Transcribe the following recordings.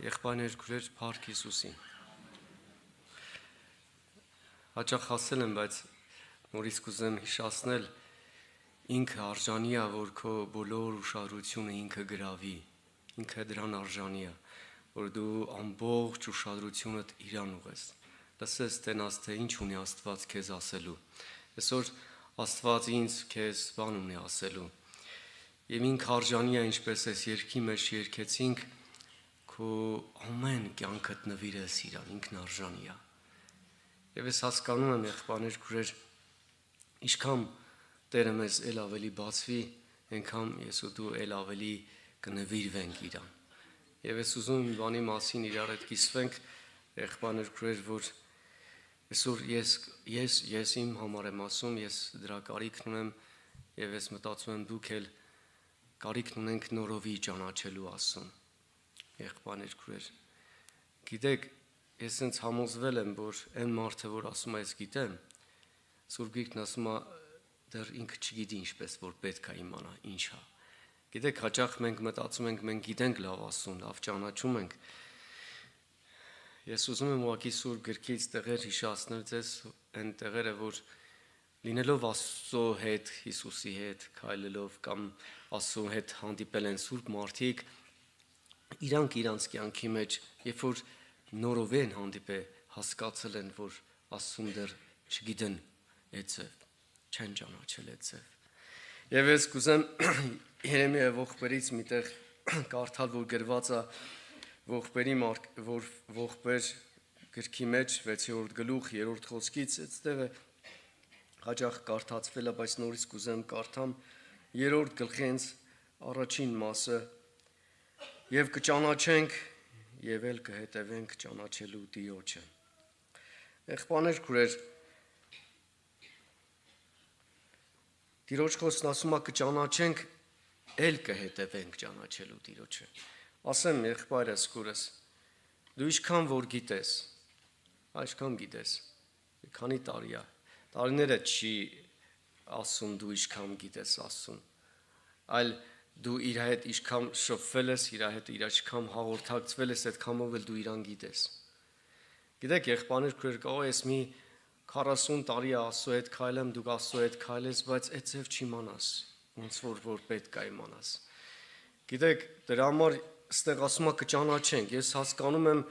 Եղբայրներ գրեր Փառք Հիսուսին։ Հաճախ ասել եմ, բայց նորից կուզեմ հիշեցնել, ինքը արժանի է, որ քո բոլոր ուշադրությունը ինքը գրավի, ինքը դրան արժանի է, որ դու ամբողջ ուշադրությունդ իրան ուղես։ Լսես տենաս, թե ինչ ունի Աստված քեզ ասելու։ Այսօր Աստված ինձ քեզ բան ունի ասելու։ Եվ ինքը արժանի է, ինչպես այս երգի մեջ երգեցինք, քո ամեն կյանքդ նվիրես իրան, ինքն արժանի է։ Եվ ես հասկանում եմ, եղբայրներ քուրեր, ինչքան Տերը մեզ էլ ավելի բացվի, այնքան ես ու դու էլ ավելի կնվիրվենք իրան։ Եվ ես ուզում եմ բանի մասին իրար հետ կիսվենք, եղբայրներ քուրեր, որ այսօր ես իմ համար եմ ասում, ես դրա կարիքն ունեմ եւ ես մտածում եմ դուք էլ կարիքն ունենք նորովի ճանաչելու Աստծուն։ Եղբայրներ քուրեր, գիտեք, ես ինձ համոզվել եմ, որ այն մարդը, որ ասում է ես գիտեմ, Սուրբ Գիրքն ասում է դեռ ինքը չգիտի ինչպես որ պետք է իմանա ինչ է։ Գիտեք, հաճախ մենք մտածում ենք մենք գիտենք լավ Աստծուն, լավ ճանաչում ենք։ Ես ուզում եմ ուղղակի Սուրբ Գրքից տեղեր հիշեցնել ձեզ, այն տեղերը, որ լինելով Աստծո հետ, Հիսուսի հետ, քայլելով կամ Աստծո հետ հանդիպել են սուրբ մարդիկ, իրանք իրանց կյանքի մեջ, երբ որ նորով են հանդիպել, հասկացել են, որ Աստծուն դեռ չգիտեն այդ ձև, չեն ճանաչել այդ ձև։ Եվ ես կուզեմ Երեմիայի ողբերից միտեղ կարդալ, որ գրված է ողբեր գրքի մեջ 6-րդ գլուխ 3-րդ խոսքից, այդտեղը հաճախ կարդացվել է, բայց նորից կուզեմ կարդամ 3-րդ գլխից առաջին մասը եւ կճանաչենք եւ էլ կհետևենք ճանաչելու Տիրոջը։ Եղբայրներ քուրեր, Տիրոջ խոսքն ասում է կճանաչենք, էլ կհետևենք ճանաչելու Տիրոջը։ Ասեմ եղբայրս քուրս, դու ինչքան որ գիտես, այսքան գիտես, քանի տարի է, տարիները չի ասում դու ինչքան գիտես Աստծուն, այլ դու իր հետ ինչքան շփվել ես, իր հետ ինչքան հաղորդակցվել ես, այդքանով էլ դու իրան գիտես։ Գիտեք, եղբայրներ քուրեր, կարող ես մի 40 տարի Աստծո հետ քայլեմ, դու Աստծո հետ քայլես, բայց այդ ձև չիմանաս, ոնց որ պետք է իմանաս։ Գիտեք, դրա համար ստեղ ասում է կճանաչենք, ես հասկանում եմ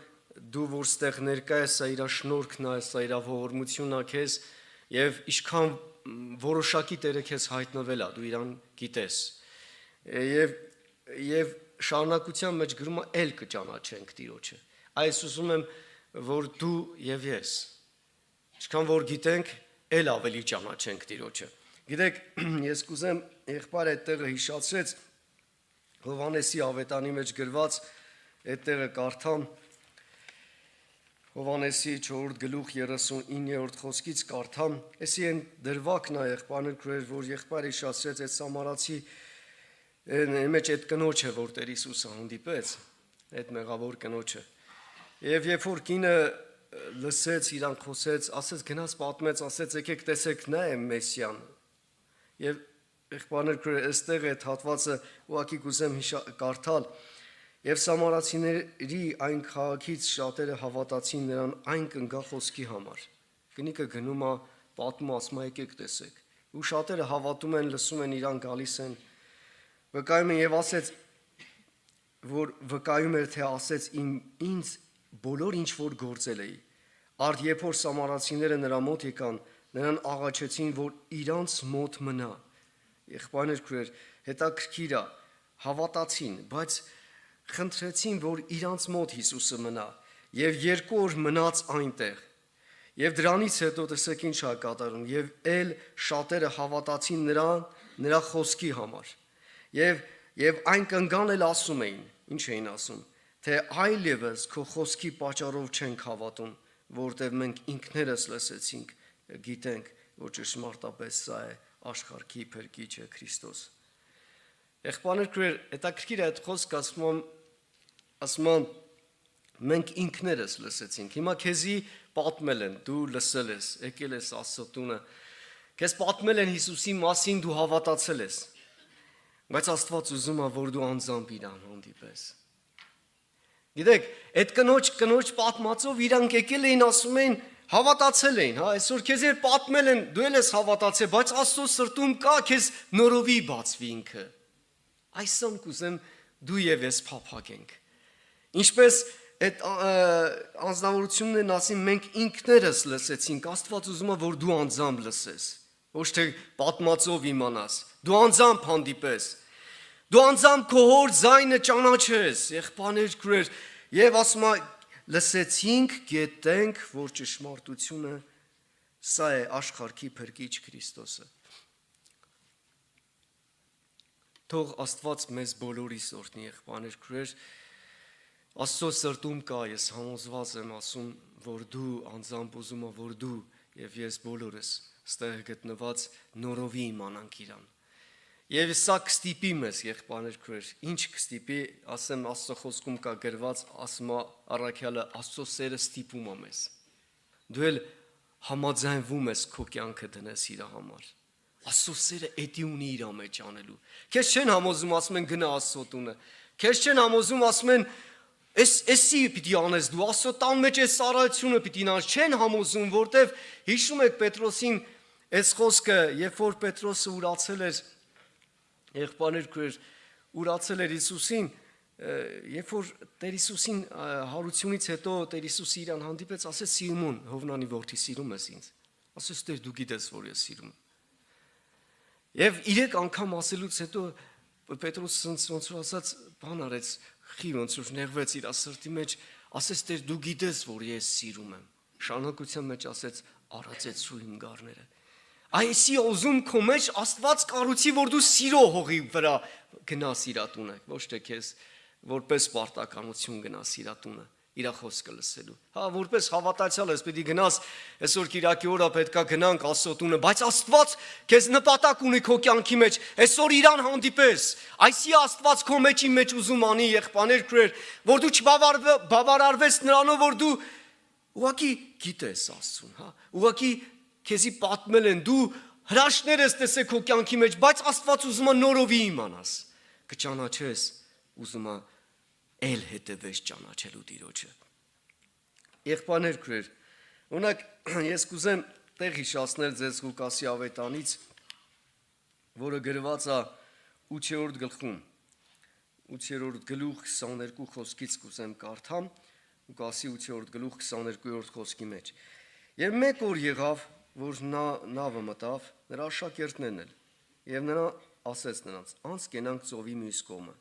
դու որ ստեղ ներկա ես, սա իր շնորհքն է, սա իր ողորմությունն է քեզ, եւ ինչքան որոշակի Տերը քեզ հայտնվել է, դու իրան գիտես։ Եվ շարունակության մեջ գրում է էլ կճանաչենք Տիրոջը։ Այս ուզում եմ, որ դու եւ ես ինչքան որ գիտենք, էլ ավելի ճանաչենք Տիրոջը։ Գիտեք, ես կուզեմ եղբայր այդ տեղը հիշացրեց Հովհաննեսի ավետանի մեջ գրված այդ տեղը կարդամ Հովհաննեսի 4-րդ գլուխ 39-րդ խոսքից կարդամ, էսի են դրվագն է եղբայրներ քուրեր, որ եղբայրը հիշացրեց այդ սամարացի մեջ այդ կնոջը, որ Տեր Հիսուսը հանդիպեց, այդ մեղավոր կնոջը։ Եվ երբ որ կինը լսեց, իրան խոսեց, ասեց գնաց պատմեց, ասեց եկեք տեսեք նա է Մեսիան։ Եվ եղբայրներ քուրեր, այստեղ այդ հատվածը ուղղակի կուզեմ կարդալ։ Եվ սամարացիների այն քաղաքից շատերը հավատացին նրան այն կնգա խոսքի համար։ Կնիկը գնում է, պատմում ասում է եկեք տեսեք։ Ու շատերը հավատում են, լսում են իրան գալիս են։ Վկայում են եւ ասեց, որ վկայում էր, թե ասեց ինձ բոլոր ինչ որ գործել էի։ Արդ երբ որ սամարացիները նրա մոտ եկան, նրան աղաչեցին, որ իրանց մոտ մնա։ Եղբայրներ քուրեր, հետաքրքիր է, հավատացին, բայց խնդրեցին, որ իրանց մոտ Հիսուսը մնա, եւ 2 օր մնաց այնտեղ։ Եվ դրանից հետո տեսեք ինչ է կատարում, եւ էլ շատերը հավատացին նրա խոսքի համար։ Եվ այն կնգան էլ ասում էին, ինչ էին ասում, թե այլևս քո խոսքի պատճառով չենք հավատում, որտեղ մենք ինքներս լսեցինք, գիտենք, որ ճշմարտապես սա է աշխարհի փրկիչը Քրիստոս։ Եղբայրներ քուրեր, հետաքրքիր է այդ խոսքը ասում են մենք ինքներս լսեցինք։ Հիմա քեզի պատմել են, դու լսել ես, եկել ես Աստծո տունը, քեզ պատմել են Հիսուսի մասին, դու հավատացել ես։ Բայց Աստված ուզում է, որ դու անձամբ իրան հանդիպես։ Գիտեք, այդ կնոջ պատմածով իրանք եկել էին ասում էին հավատացել էին, հա, այսօր քեզ էր պատմել են, դու ես հավատացել, բայց Աստծո սրտում կա քեզ նորովի բացվի ինքը։ Այսօր կուզեմ դու եւ ես փափագենք։ Ինչպես այդ անձնավորություններն ասին, մենք ինքներս լսեցինք, Աստված ուզում է, որ դու անձամբ լսես, ոչ թե պատմածով իմանաս, դու անձամբ հանդիպես, դու անձամբ քո հոր ձայնը ճանաչես, եղբայրներ, քույրեր, եւ ասում է լսեցինք, գիտենք, որ ճշմարտությունը սա է աշխարհի փրկիչ Քրիստոսը։ Թող Աստված մեզ բոլորիս օրհնի, եղբայրներ, քույրեր, Աստծո սրտում կա, ես համոզված եմ ասում, որ դու անձամբ ուզում ես, որ դու եւ ես բոլորս ստեղ գտնված նորովի իմանանք իրան։ Եվ սա կստիպի մեզ, եղբայրներ, քույրեր, ինչ կստիպի, ասեմ Աստծո խոսքում կա գրված, ասում է առաքյալը, Աստծո սերը ստիպում է մեզ։ Դու էլ համաձայնվում ես քո կյանքը դնես իր համար։ Աստծո սերը էդի ունի իր մեջ անելու։ Քեզ չեն համոզում, ասում են գնա Աստծո տունը։ Քեզ չեն համոզում, ասում են էսի պիտի անես դու, Աստծո տան մեջ այս ծառայությունը պիտի անես, չեն համոզում, որտեվ հիշում եք Պետրոսին այս խոսքը, երբ որ Պետրոսը ուրացել էր, եղբայրներ, քույրեր, ուրացել էր Հիսուսին, երբ որ Տեր Հիսուսին հարությունից հետո Տեր Հիսուսը իրան հանդիպեց, ասեց Սիմոն, Հովնանի որդի, սիրում ես ինձ։ Ասեց Տեր, դու գիտես, որ ես սիրում եմ։ Եվ 3 անգամ ասելուց հետո Պետրոսը ոնց որ ասած բան արեց, խի ոնց որ նեղվեց իր սրտի մեջ, ասեց Տեր, դու գիտես, որ ես սիրում եմ։ Շարունակության մեջ ասեց արածեցու իմ գառները։ Այսի ուզում քո մեջ Աստված կառուցի, որ դու սիրո հողի վրա գնաս իր տունը, ոչ թե քեզ որպես պարտականություն գնաս իր տունը, իր խոսքը լսելու։ Հա, որպես հավատացյալ ես, պիտի գնաս, այսօր Կիրակի օրը պետքա գնանք Աստծո տունը, բայց Աստված քեզ նպատակ ունի քո կյանքի մեջ, այսօր իրան հանդիպես։ Այսի Աստված քո մեջի մեջ ուզում անի, եղբայրներ, քույրեր, որ դու չբավարարվես նրանով, որ դու ուղղակի գիտես Աստծուն, հա, ուղղակի քեզի պատմել են, դու հրաշքներ ես տեսել քո կյանքի մեջ, բայց Աստված ուզում է նորովի իմանաս, կճանաչես, ուզում է էլ հետևես ճանաչելու Տիրոջը։ Եղբայրներ, քույրեր, օրինակ ես կուզեմ տեղ հիշեցնել ձեզ Ղուկասի ավետանից, որը գրված է 8-րդ գլխում, 8-րդ գլուխ 22 խոսքից կուզեմ կարդամ, Ղուկասի 8-րդ գլուխ 22-րդ խոսքի մեջ։ Եվ մեկ օր եղավ, որ նավը մտավ, նրա աշակերտներն էլ, եւ նա ասեց նրանց. «Անց կենանք ծովի մյուս կողմը»։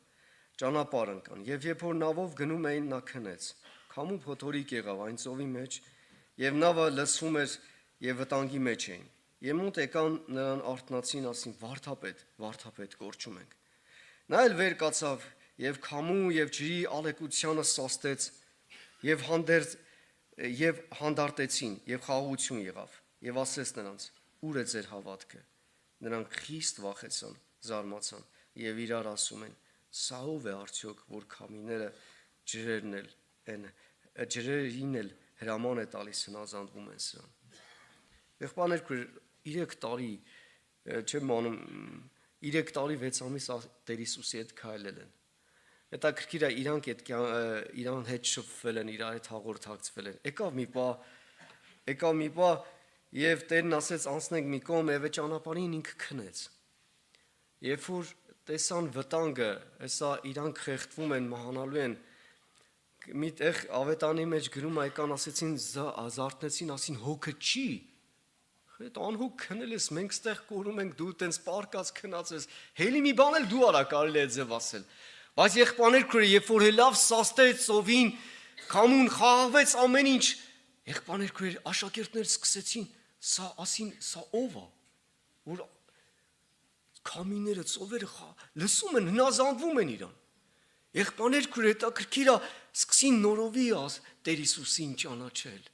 Ճանապարհ ընկան, եւ երբ որ նավով գնում էին, նա քնեց։ Քամու փոթորիկ եղավ այն ծովի մեջ, եւ նավը լցվում էր եւ վտանգի մեջ էին։ Եվ մոտ եկան նրան արթնացին, ասին. «Վարդապետ, վարդապետ, կորչում ենք»։ Նա էլ վեր կացավ եւ քամու եւ ջրի ալեկությանը սաստեց եւ հանդարտեցին եւ խաղաղություն եղավ։ Եվ ասեց նրանց. «Ուր է ձեր հավատքը»։ Նրանք խիստ վախեցան, զարմացան եւ իրար ասում են. «Սա ով է արդյոք, որ քամիները ջրերին էլ հրաման է տալիս հնազանդվում են սրան»։ Եղբայրներ, 3 տարի, չեմ անում, 3 տարի 6 ամիս Տեր Հիսուսի հետ քայլել են։ Հետաքրքիր է, իրանք այդ իրան հետ շփվել են, իրար հետ հաղորդակցվել են։ Եկավ մի պահ եւ Տերն ասեց անցնենք մի կողմ եւ այդ ճանապարհին ինքը քնեց։ Երբ որ տեսան վտանգը, հեսա իրանք խեղդվում են, մահանալու են, մի տեղ ավետանի մեջ գրում եկան, ասեցին զարթնեցին, ասին հոգը չի։ Այդ անհոգ քնել ես, մենք ստեղ կորում ենք, դու տենց պարկած քնած ես, հելի մի բան էլ դու արա կարելի է ձև ասել։ Բայց եղբայրներ, քույրեր, երբ որ լավ սաստեց ծովին, քամուն խաղաղվեց ամեն ինչ, եղբայրներ, քույրեր, աշակերտները սկսեցին, սա ով է, որ քամիները, ծովերը լսում են, հնազանդվում են իրան։ Եղբայրներ, քույրեր, հետաքրքիր է, սկսին նորովի Տեր Հիսուսին ճանաչել։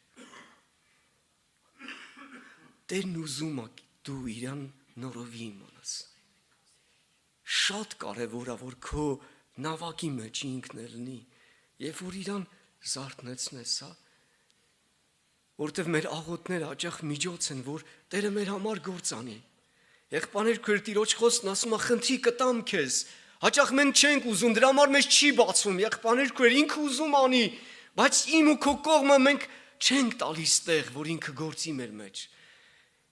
Տերն ուզում է դու իրան նորովի իմանաս։ Շատ կարևոր է, որ քո նավակի մեջ ինքն լինի, երբ որ իրան զարթնեցնես, հա, որտեվ մեր աղոթները հաճախ միջոց են, որ Տերը մեր համար գործ անի։ Եղբայրներ, քույրեր, Տիրոջ խոսքն ասում է, խնդրի կտամ քեզ, Հաճախ մենք չենք ուզում, դրա համար մեզ չի բացում, եղբայրներ քույր, ինքը ուզում անի, բայց իմ ու քո կողմը մենք չենք տալիս տեղ, որ ինքը գործի մեր մեջ։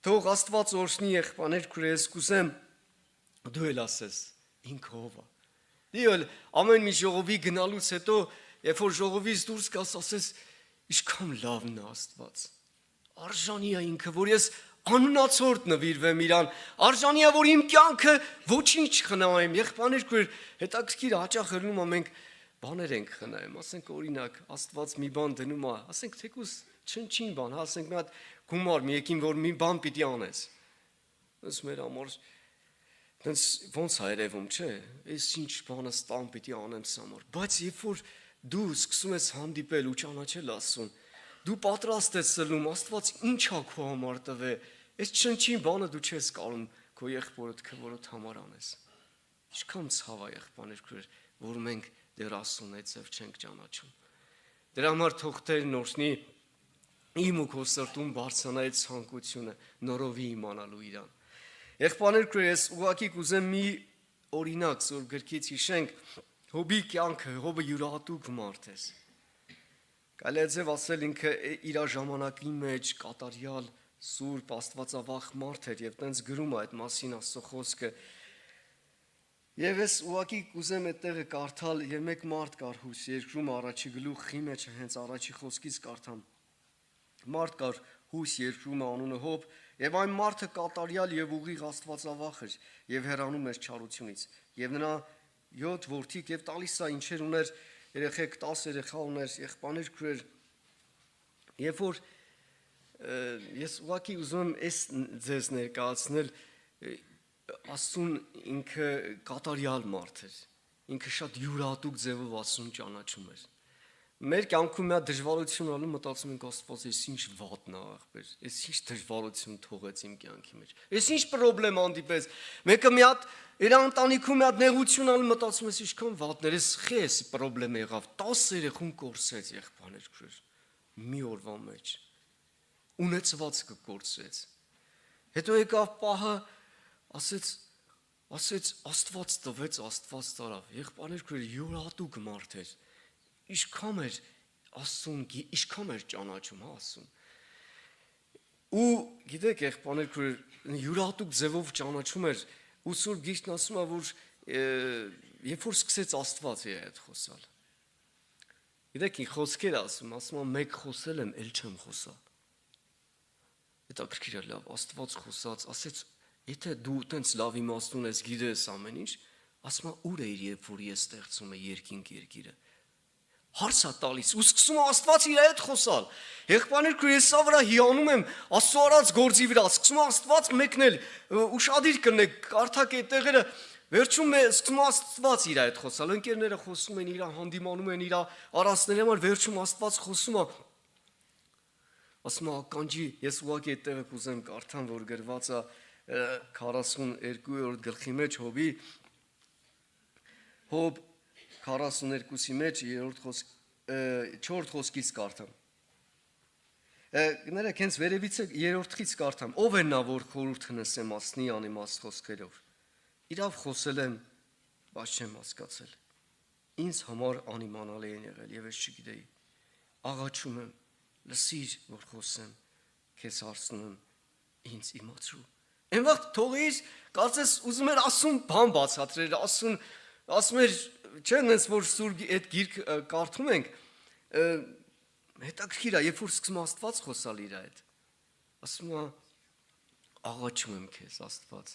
Թող Աստված օրհնի եղբայրներ քույր, ես կուզեմ դու էլ ասես, ինքը ով է։ Դու էլ ամեն մի ժողովի գնալուց հետո, երբ որ ժողովից դուրս գաս, ասես, ինչքան լավն է Աստված։ Արժանի է ինքը, որ ես անունացորդ նվիրվեմ իրան, արժանի է, որ իմ կյանքը ոչինչ խնայեմ, եղբայրներ քույր, հետաքրքիր հաճախ հրնում է մենք բաներ ենք խնայում, ասենք օրինակ Աստված մի բան դնում է, ասենք թեկուզ չնչին բան, ասենք մի հատ գումար մի եկին, որ մի բան պիտի անես։ Ըստ մեր ամոր դենց ոնց է երևում, չէ, այս ինչ բանը ստան պիտի անեմ սամոր, բայց երբ որ դու սկսում ես հանդիպել ու ճանաչել Աստծուն, դու պատրաստ ես սլում, Աստված ինչ ա քո համար տվել, այս չնչին բանը դու չես կարող քո եղբորդ քվորոդ համար անես։ Ինչքան ցավ է եղբայրներ քույր, որ մենք դեռ Աստծուն այծև չենք ճանաչում։ Դրա համար թող Տերն օրհնի իմ ու քո սրտում բարձրանա այդ ցանկությունը նորովի իմանալու իրան։ Եղբայրներ քույր, ես ուղղակի կուզեմ մի օրինակ Սուրբ գրքից հիշենք Հոբի կյանքը, Հոբը յուրահատուկ մարդ է։ Կարելի է ձև ասել ինքը իր ժամանակի մեջ կատարյալ Սուրբ Աստվածավախ մարդ էր եւ տենց գրում է այդ մասին Աստծո խոսքը։ Եվ ես ուղղակի կուզեմ այդ տեղը կարդալ եւ մեկ մարդ կար Հուս երկրում առաջի գլուխի մեջ հենց առաջի խոսքից կարդամ։ Մարդ կար Հուս երկրում անունը Հոբ եւ այն մարդը կատարյալ եւ ուղիղ Աստվածավախ էր եւ հեռանում էր չարությունից եւ նրա 7 որդիկ եւ տալիս է ինչեր ուներ երեխեք 10 երեխա ուներ եղբայրներ քույր երբ որ ես ուղղակի ուզում եմ այս ձեզ ներկայացնել Աստծուն ինքը կատարյալ մարդ էր ինքը շատ յուրահատուկ ձևով Աստծուն ճանաչում էր մեր կյանքում մի հատ դժվարություն ալու մտածում ենք Աստված ես ինչ վատն է ախպեր ես ինչ դժվարություն թողեց իմ կյանքի մեջ ես ինչ խնդրեմ հանդիպես մեկը մի հատ իր ընտանիքում մի հատ նեղություն ալու մտածում ես ինչքան վատներ ես խես խնդրեմ եղավ 10 երեխուն կորցրեց եղբայրներ քույր մի օրվա մեջ ունեցվածքը կորցրեց հետո եկավ պահը ասեց Աստված տվեց Աստված տարավ եղբայրներ քույր յուրահատուկ մարդ էր Ինչքան էր Աստծուն, ինչքան էր ճանաչում Աստծուն։ Ու գիտեք եղբայրներ քույր յուրահատուկ ձևով ճանաչում էր ու Սուրբ Գիրքն ասում է որ երբ որ սկսեց Աստված իր հետ խոսալ։ Գիտեք ինչ խոսքեր ասում է մեկ խոսել եմ, ել չեմ խոսա։ Հետաքրքիր է լավ Աստված խոսած, ասեց եթե դու տենց լավ իմաստուն ես գիտես ամեն ինչ, ասում է ուր է երբ որ ես ստեղծում եմ երկինք երկիրը։ Հարց է տալիս ու սկսում է Աստված իր հետ խոսալ։ Եղբայրներ քույր ես սա վրա հիանում եմ Աստծո արած գործի վրա, սկսում է Աստված մեկնել, ուշադիր կնեք, կարդակ այդ տեղերը, վերջում սկսում է Աստված իր հետ խոսալ։ Ընկերները խոսում են իր հանդիմանում են իր արածների համար, վերջում Աստված խոսում է։ Ասում է ականջի, ես ուղղակի այդ տեղը կուզեմ կարդամ, որ գրված է 42-րդ գլխի մեջ Հոբի Հոբ 42-ի մեջ 4 խոսքից կարդամ։ Գներեք հենց վերևից 3-ից կարդամ։ Ով է նա, որ խորհուրդ հնեսեմ ասնի անիմաստ խոսքերով։ Իրավ խոսել եմ, բայց չեմ հասկացել։ Ինձ համար անիմանալի են եղել եւ ես չգիտեի։ Աղաչում եմ, լսիր, որ խոսեմ, քեզ հարցնում եմ, ինձ իմացրու։ Այն վաղ թողիր, կարծես ուզում էր ասում բան բացատրել, ասում էր Չէ՞ նենց որ Սուրբ այդ գիրք կարդում ենք հետաքրքիր է երբ որ սկսում Աստված խոսալ իր հետ ասում է աղաչում եմ քեզ Աստված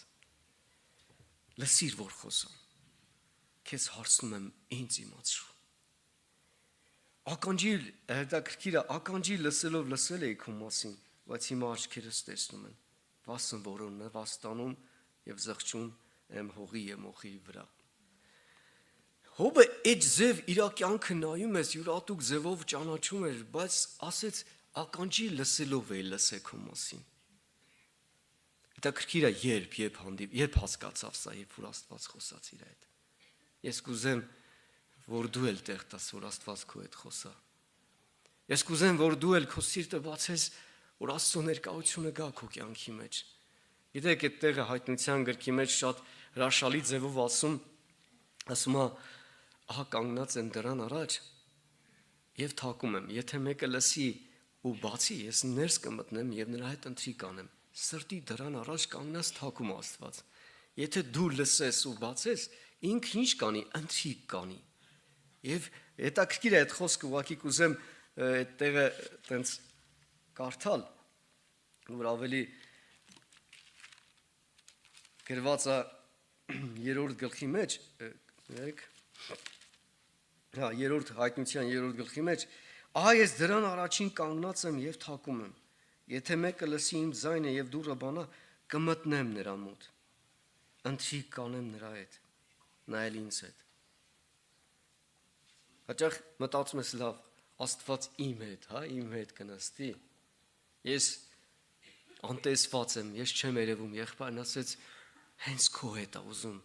լսիր որ խոսամ քեզ հարցնում եմ ինձ իմացրու ականջի հետաքրքիր է ականջի լսելով լսել էի քո մասին բայց հիմա աչքերս տեսնում են վասն որոնն է վաստանում եւ զղջում եմ հողի եւ մոխի վրա Հոբը այդ ձև իր կյանքը նայում ես յուրատուկ ձևով ճանաչում էր, բայց ասեց ականջի լսելով է լսե քո մասին։ Հետաքրքիր է երբ հասկացավ սա, երբ որ Աստված խոսաց իր հետ։ Ես կուզեմ, որ դու էլ տեղ տաս, որ Աստված քո հետ խոսա։ Ես կուզեմ, որ դու էլ քո սիրտը բացես, որ Աստծո ներկայությունը գա քո կյանքի մեջ։ Գիտեք, այդ տեղը հայտնության գրքի մեջ շատ հրաշալի ձևով ասում ասում է, ահա կանգնած եմ դրան առաջ եւ թակում եմ, եթե մեկը լսի ու բացի, ես ներս կմտնեմ եւ նրա հետ ընթրիք կանեմ։ Սրտի դրան առաջ կանգնած թակում Աստված։ Եթե դու լսես ու բացես, ինքը ինչ կանի, ընթրիք կանի։ Եվ հետաքրքիր է այդ խոսքը, ուղղակի կուզեմ այդ տեղը տենց կարդալ, որ ավելի գրված է 3-րդ գլխի մեջ, երրորդ հայտնության 3-րդ գլխի մեջ, ահա ես դրան առաջին կանգնած եմ եւ թակում եմ, եթե մեկը լսի իմ ձայնը եւ դուռը բանա, կմտնեմ նրա մոտ, ընթրիք կանեմ նրա հետ, նա էլ ինձ հետ։ Հաճախ մտածում ես լավ, Աստված իմ հետ, իմ հետ կնստի։ Ես անտեսված եմ, ես չեմ երևում, եղբայրն ասեց, հենց քո հետ է ուզում։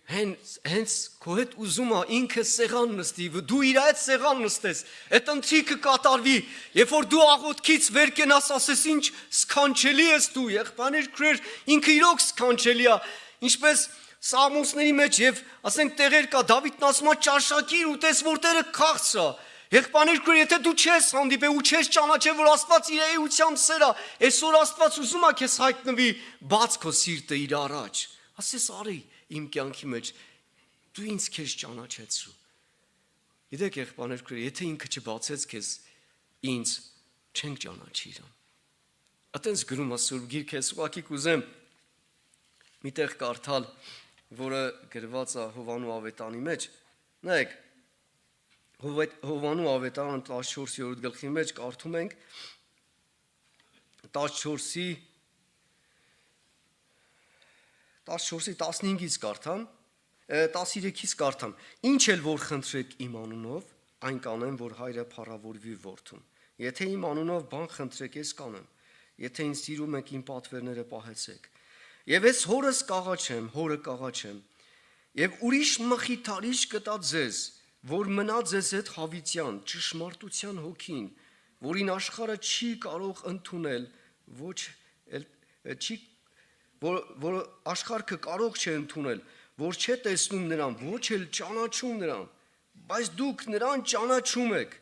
Հենց քո հետ ուզում է ինքը սեղան նստի, դու իր հետ սեղան նստես, այդ ընթրիքը կատարվի, երբ որ դու աղոթքից վեր կենաս, ասես ինչ սքանչելի ես դու, եղբայրներ քրեր, ինքը իրոք սքանչելի է, ինչպես Սաղմոսների մեջ եւ ասենք տեղեր կա Դավիթն ասում է ճաշակիր ու տես որ Տերը քաղց է։ Եղբայրներ քրեր, եթե դու չես հանդիպել ու չես ճանաչել որ Աստված իր էությամբ սեր է, այսօր Աստված ուզում է քեզ հայտնվի բաց քո սիրտը իր առաջ։ Ասես արի իմ կյանքի մեջ դու ինձ քեզ ճանաչեցրու։ Գիտեք եղբայրներ քրեր, եթե ինքը չբացեց քեզ ինձ չենք ճանաչի իրան։ Այտենց գրում է Սուրբ Գիրքը, ուղղակի կուզեմ միտեղ կարդալ, որը գրված է Հովանու ավետանի մեջ։ Նայեք, Հովանու ավետարան 14-րդ գլխի մեջ կարդում ենք 14-ի 15-ից կարդամ, 13-ից կարդամ։ Ինչ էլ որ խնդրեք իմ անունով, այն կանեմ, որ հայրը փառավորվի որդուն։ Եթե իմ անունով բան խնդրեք, ես կանեմ։ Եթե ինձ սիրում եք, իմ պատվերները պահեցեք։ Եվ ես հորս կաղաչեմ, հորը կաղաչեմ, եւ ուրիշ մխիթարիչ կտա ձեզ, որ մնա ձեզ հետ հավիտյան, ճշմարտության հոգին, որին աշխարհը չի կարող ընդունել, որ աշխարհը կարող չէ ընդունել, որ չէ տեսնում նրան, ոչ էլ ճանաչում նրան, բայց դուք նրան ճանաչում եք,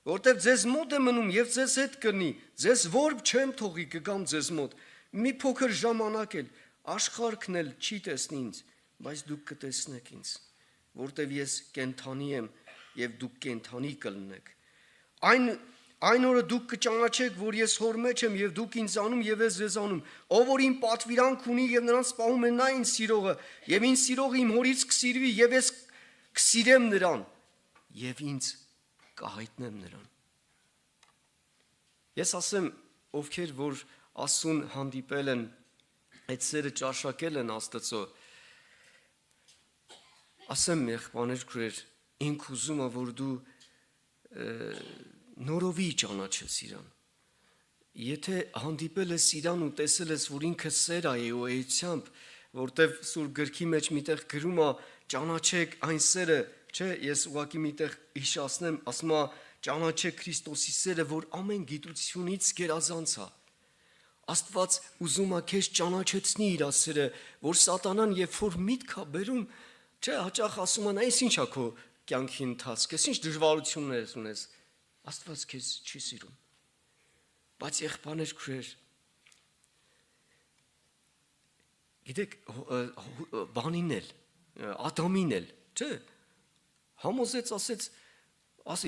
որտեղ ձեզ մոտ է մնում եւ ձեզ հետ կրնի, ձեզ որ չեմ թողի կգամ ձեզ մոտ, մի փոքր ժամանակ էլ աշխարհն էլ չի տեսնի ինձ, բայց դուք կտեսնեք ինձ, որտեղ ես կենթանի եմ եւ դուք կենթանի կլինեք։ Այն օրը դուք կճանաչեք, որ ես հոր մեջ եմ եւ դուք ինձ անում եւ ես ձեզ անում։ Ով որ իմ պատվիրանք ունի եւ նրան սպասում է նա ինձ սիրողը, եւ ինձ սիրողը իմ հորից կսիրվի եւ ես կսիրեմ նրան եւ ինձ կհայտնեմ նրան։ Ես ասեմ, ովքեր որ Աստծուն հանդիպել են, այդ սերը ճաշակել են Աստծո, ասեմ եղբայրներ քրեր, ինք ուզում է որ դու նորովի ճանաչես իրան։ Եթե հանդիպել ես իրան ու տեսել ես, որ ինքը սեր է ու էությամբ, որտեվ Սուրբ Գրքի մեջ միտեղ գրում է ճանաչեք այն սերը, չէ, ես ուղղակի միտեղ հիշացնեմ, ասում է ճանաչեք Քրիստոսի սերը, որ ամեն գիտությունից գերազանց է։ Աստված ուզում է քեզ ճանաչեցնի իր սերը, որ սատանան երբ որ միտք է բերում, չէ, հաճախ ասում են, այս ինչ է քո կյանքի ընթացքը, ինչ դժվարություններ ունես։ Աստված քեզ չի սիրում։ Բայց եղբայրներ քրեր, գիտեք, բանին էլ, Ադամին էլ, չէ, համոզեց, ասեց,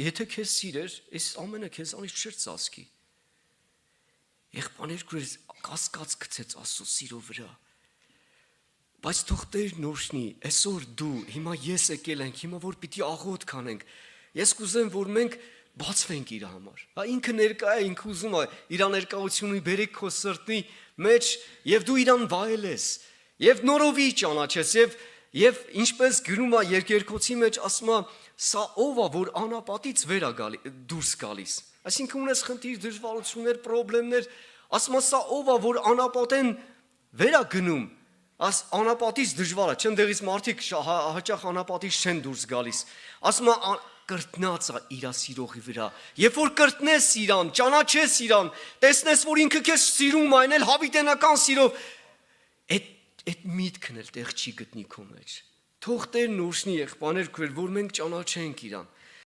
եթե քեզ սիրեր, այս ամենը քեզանից չէր ծածկի։ Եղբայրներ քրեր, կասկած գցեց Աստծո սիրո վրա։ Բայց թող Տերն օրհնի, այսօր դու, հիմա ես եկել ենք, հիմա որ պիտի աղոթք անենք։ Ես կուզեմ, որ մենք բացվենք իր համար։ Ինքը ներկա է, ինքը ուզում է իր ներկայությունը բերեք քո սրտի մեջ եւ դու իրան վայելես եւ նորովի ճանաչես եւ ինչպես գրում է երկերկոցի մեջ ասում է սա ով է որ անապատից վեր է դուրս գալիս։ Այսինքն ունես խնդիր, դժվարություններ, խնդիրներ, ասում է սա ով է որ անապատեն վեր է գնում։ Անապատից դժվար է, չեմ դեղից մարդիկ հաճախ անապատից չեն դուրս գալիս։ Ասում է կրտնած է իր սիրողի վրա։ Երբ որ կրտնես իրան, ճանաչես իրան, տեսնես որ ինքը քեզ սիրում է, այն էլ հավիտենական սիրով, այդ միտքն էլ տեղ չի գտնի քո մեջ։ Թող Տերն ուշնի եղբայրներ քույր, որ մենք ճանաչենք իրան։